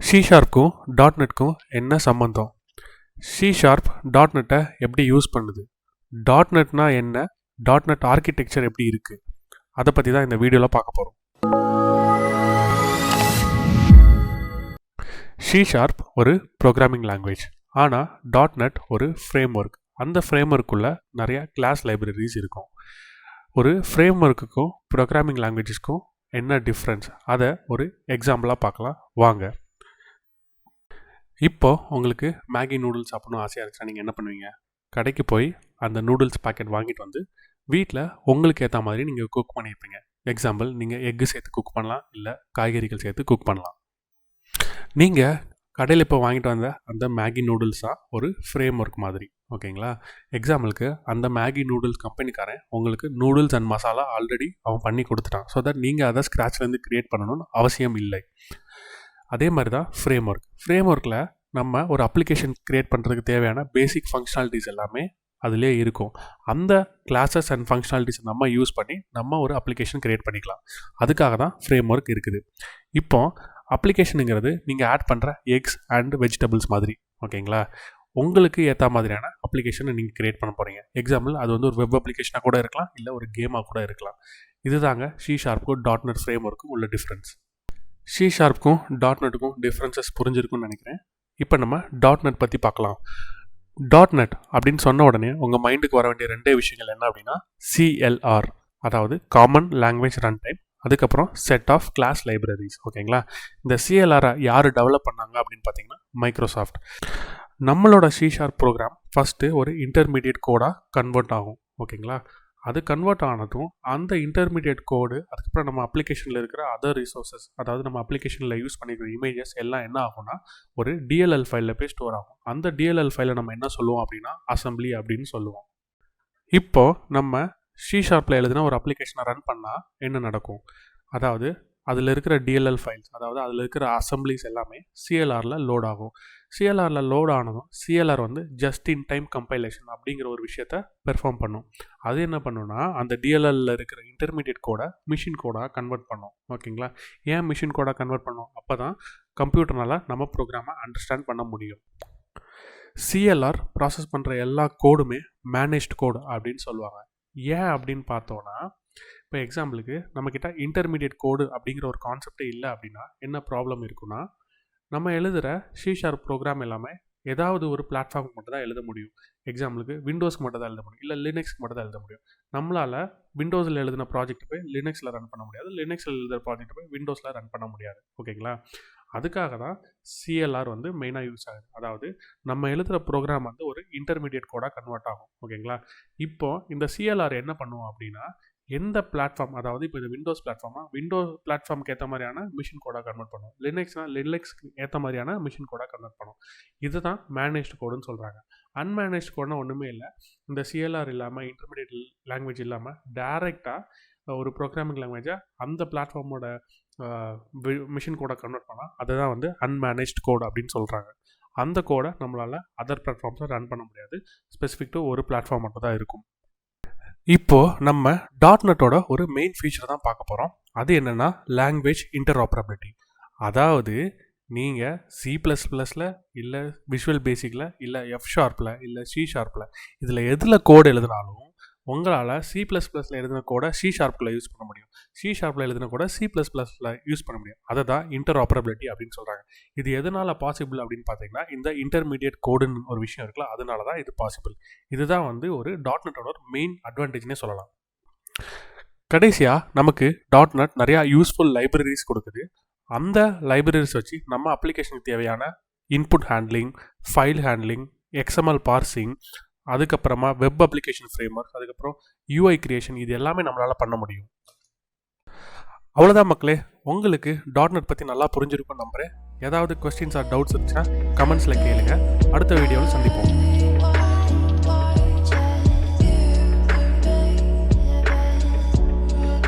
C ஷார்ப்க்கும் dot நெட்க்கும் என்ன சம்மந்தம்? C sharp dot நெட்டை எப்படி யூஸ் பண்ணுது? டாட் நெட்னா என்ன? டாட் நெட் ஆர்கிடெக்சர் எப்படி இருக்குது? அதை பற்றி தான் இந்த வீடியோவில் பார்க்க போகிறோம். சி ஷார்ப் ஒரு ப்ரோக்ராமிங் லாங்குவேஜ், ஆனால் டாட் நெட் ஒரு ஃப்ரேம் ஒர்க். அந்த ஃப்ரேம் ஒர்க்குள்ளே நிறையா கிளாஸ் லைப்ரரிஸ் இருக்கும். ஒரு ஃப்ரேம் ஒர்க்குக்கும் ப்ரோக்ராமிங் லாங்குவேஜஸ்க்கும் என்ன டிஃப்ரென்ஸ், அதை ஒரு எக்ஸாம்பிளாக பார்க்கலாம் வாங்க. இப்போ உங்களுக்கு மேகி நூடுல்ஸ் சாப்பிடணும் ஆசையாக இருந்துச்சுன்னா நீங்கள் என்ன பண்ணுவீங்க? கடைக்கு போய் அந்த நூடுல்ஸ் பாக்கெட் வாங்கிட்டு வந்து வீட்டில் உங்களுக்கு ஏற்ற மாதிரி நீங்கள் குக் பண்ணியிருப்பீங்க. எக்ஸாம்பிள், நீங்கள் எக்கு சேர்த்து குக் பண்ணலாம், இல்லை காய்கறிகள் சேர்த்து குக் பண்ணலாம். நீங்கள் கடையில் இப்போ வாங்கிட்டு வந்த அந்த மேகி நூடுல்ஸ் தான் ஒரு ஃப்ரேம் ஒர்க் மாதிரி, ஓகேங்களா? எக்ஸாம்பிளுக்கு அந்த மேகி நூடுல்ஸ் கம்பெனிக்காரன் உங்களுக்கு நூடுல்ஸ் அண்ட் மசாலா ஆல்ரெடி அவன் பண்ணி கொடுத்துட்டான். ஸோ தட் நீங்கள் அதை ஸ்க்ராட்ச்லேருந்து க்ரியேட் பண்ணணும்னு அவசியம் இல்லை. அதே மாதிரி தான் ஃப்ரேம் ஒர்க். ஃப்ரேம் ஒர்க்கில் நம்ம ஒரு அப்ளிகேஷன் க்ரியேட் பண்ணுறதுக்கு தேவையான பேசிக் ஃபங்க்ஷனாலிட்டிஸ் எல்லாமே அதிலே இருக்கும். அந்த கிளாஸஸ் அண்ட் ஃபங்க்ஷனாலிட்டிஸ் நம்ம யூஸ் பண்ணி நம்ம ஒரு அப்ளிகேஷன் க்ரியேட் பண்ணிக்கலாம். அதுக்காக தான் ஃப்ரேம் ஒர்க் இருக்குது. இப்போ அப்ளிகேஷனுங்கிறது நீங்கள் ஆட் பண்ணுற எக்ஸ் அண்ட் வெஜிடபிள்ஸ் மாதிரி, ஓகேங்களா? உங்களுக்கு ஏற்ற மாதிரியான அப்ளிகேஷனை நீங்கள் க்ரியேட் பண்ண போகிறீங்க. எக்ஸாம்பிள், அது வந்து ஒரு வெப் அப்ளிகேஷனாக கூட இருக்கலாம், இல்லை ஒரு கேமாக கூட இருக்கலாம். இதுதாங்க சி ஷார்ப்புக்கும் டாட் நெட் ஃப்ரேம் ஒர்க்கும் உள்ள டிஃப்ரென்ஸ். சி ஷார்ப்புக்கும் டாட் நெட்டுக்கும் டிஃப்ரென்சஸ் புரிஞ்சிருக்குன்னு நினைக்கிறேன். இப்போ நம்ம டாட் நெட் பற்றி பார்க்கலாம். டாட் நெட் அப்படின்னு சொன்ன உடனே உங்கள் மைண்டுக்கு வர வேண்டிய ரெண்டே விஷயங்கள் என்ன அப்படின்னா, சிஎல்ஆர், அதாவது காமன் லாங்குவேஜ் ரன் டைம், அதுக்கப்புறம் செட் ஆஃப் கிளாஸ் லைப்ரரிஸ், ஓகேங்களா? இந்த சிஎல்ஆரை யார் டெவலப் பண்ணாங்க அப்படின்னு பார்த்தீங்கன்னா மைக்ரோசாஃப்ட். நம்மளோட சி ஷார்ப் ப்ரோக்ராம் ஃபஸ்ட்டு ஒரு இன்டர்மீடியட் கோடாக கன்வெர்ட் ஆகும், ஓகேங்களா? அது கன்வெர்ட் ஆனதும் அந்த இன்டர்மீடியட் கோடு அதுக்கப்புறம் நம்ம அப்ளிகேஷனில் இருக்கிற அதர் ரிசோர்ஸஸ், அதாவது நம்ம அப்ளிகேஷனில் யூஸ் பண்ணிக்கிற இமேஜஸ் எல்லாம் என்ன ஆகும்னா ஒரு டிஎல்எல் ஃபைலில் போய் ஸ்டோர் ஆகும். அந்த டிஎல்எல் ஃபைலை நம்ம என்ன சொல்லுவோம் அப்படின்னா அசம்பிளி அப்படின்னு சொல்லுவோம். இப்போது நம்ம சி ஷார்ப்பில் எழுதினா ஒரு அப்ளிகேஷனை ரன் பண்ணால் என்ன நடக்கும்? அதாவது அதில் இருக்கிற டிஎல்எல் ஃபைல்ஸ், அதாவது அதில் இருக்கிற அசம்பிளிஸ் எல்லாமே சிஎல்ஆரில் லோட் ஆகும். சிஎல்ஆரில் லோட் ஆனதும் சிஎல்ஆர் வந்து ஜஸ்ட் இன் டைம் கம்பைலேஷன் அப்படிங்கிற ஒரு விஷயத்த பெர்ஃபார்ம் பண்ணும். அது என்ன பண்ணுன்னா அந்த டிஎல்எல்ல இருக்கிற இன்டர்மீடியட் கோடை மிஷின் கோடாக கன்வெர்ட் பண்ணும், ஓகேங்களா? ஏன் மிஷின் கோடாக கன்வெர்ட் பண்ணும்? அப்போ தான் கம்ப்யூட்டர்னால் நம்ம ப்ரோக்ராமை அண்டர்ஸ்டாண்ட் பண்ண முடியும். சிஎல்ஆர் ப்ராசஸ் பண்ணுற எல்லா கோடுமே மேனேஜ்ட் கோடு அப்படின்னு சொல்லுவாங்க. ஏன் அப்படின்னு பார்த்தோன்னா, இப்போ எக்ஸாம்பிளுக்கு நம்மக்கிட்ட இன்டர்மீடியட் கோடு அப்படிங்கிற ஒரு கான்செப்டே இல்லை அப்படின்னா என்ன ப்ராப்ளம் இருக்குன்னா, நம்ம எழுதுகிற சி ஷார்ப் ப்ரோக்ராம் எல்லாமே ஏதாவது ஒரு பிளாட்ஃபார்முக்கு மட்டும் தான் எழுத முடியும். எக்ஸாம்பிளுக்கு விண்டோஸ்க்கு மட்டும் தான் எழுத முடியும், இல்லை லினக்ஸ்க்கு மட்டும் தான் எழுத முடியும். நம்மளால் விண்டோஸில் எழுதின ப்ராஜெக்ட் போய் லினக்ஸில் ரன் பண்ண முடியாது, லினக்ஸில் எழுதுகிற ப்ராஜெக்ட் போய் விண்டோஸில் ரன் பண்ண முடியாது, ஓகேங்களா? அதுக்காக தான் சிஎல்ஆர் வந்து மெயினாக யூஸ் ஆகுது. அதாவது நம்ம எழுதுகிற ப்ரோக்ராம் வந்து ஒரு இன்டர்மீடியட் கோடாக கன்வெர்ட் ஆகும், ஓகேங்களா? இப்போது இந்த சிஎல்ஆர் என்ன பண்ணுவோம் அப்படின்னா, எந்த பிளாட்ஃபார்ம், அதாவது இப்போ இது விண்டோஸ் பிளாட்ஃபார்மாக விண்டோஸ் பிளாட்ஃபார்முக்கு ஏற்ற மாதிரியான மிஷின் கோடாக கன்வெர்ட் பண்ணும், லினக்ஸ்க்கு ஏற்ற மாதிரியான மிஷின் கோடாக கன்வெர்ட் பண்ணும். இதுதான் மேனேஜ்டு கோடுன்னு சொல்கிறாங்க. அன்மேனேஜ் கோடுனா ஒன்றுமே இல்லை. இந்த சிஎல்ஆர் இல்லாமல், இன்டர்மீடியட் லாங்குவேஜ் இல்லாமல் டைரெக்டாக ஒரு ப்ரோக்ராமிங் லாங்குவேஜை அந்த பிளாட்ஃபார்மோட மிஷின் கோடை கன்வெர்ட் பண்ணால் அதை தான் வந்து அன்மேனேஜ்டு கோட் அப்படின்னு சொல்கிறாங்க. அந்த கோடை நம்மளால் அதர் பிளாட்ஃபார்ம்ஸில் ரன் பண்ண முடியாது, ஸ்பெசிஃபிக் டு ஒரு பிளாட்ஃபார்ம் மட்டும் தான் இருக்கும். இப்போது நம்ம டாட் நெட்டோட ஒரு மெயின் ஃபீச்சர் தான் பார்க்க போகிறோம். அது என்னென்னா லாங்குவேஜ் இன்டர்ஆப்ரபிலிட்டி. அதாவது நீங்கள் C++ல், இல்லை விஷுவல் பேசிக்கில், இல்லை எஃப் ஷார்ப்பில், இல்லை சி ஷார்ப்பில், இதில் எதில் கோடு எழுதினாலும் உங்களால் C++ல் எழுதின கோடை சி ஷார்ப்பில் யூஸ் பண்ண முடியும், சி ஷார்ப்பில் எழுதின கோடை C++ல் யூஸ் பண்ண முடியும். அதை தான் இன்டர்ஆப்ரபிலிட்டி அப்படின்னு சொல்கிறாங்க. இது எதனால் பாசிபிள் அப்படின்னு பார்த்தீங்கன்னா, இந்த இன்டர்மீடியட் கோடுன்னு ஒரு விஷயம் இருக்குல்ல, அதனால தான் இது பாசிபிள். இதுதான் வந்து ஒரு டாட் நெட்டோட ஒரு மெயின் அட்வான்டேஜ்னே சொல்லலாம். கடைசியாக நமக்கு டாட் நெட் நிறையா யூஸ்ஃபுல் லைப்ரரிஸ் கொடுக்குது. அந்த லைப்ரரிஸ் வச்சு நம்ம அப்ளிகேஷனுக்கு தேவையான input handling, file handling, XML parsing, அதுக்கப்புறமா வெப் அப்ளிகேஷன் ஃப்ரேம்வொர்க், அதுக்கப்புறம் யூஐ கிரியேஷன், இது எல்லாமே நம்மளால் பண்ண முடியும். அவ்வளோதான் மக்களே, உங்களுக்கு டாட் நெட் பற்றி நல்லா புரிஞ்சிருக்கும்னு நம்புகிறேன். ஏதாவது கொஸ்டின்ஸ் ஆர் டவுட்ஸ் இருந்துச்சுன்னா கமெண்ட்ஸில் கேளுங்க. அடுத்த வீடியோவில் சந்திப்போம்.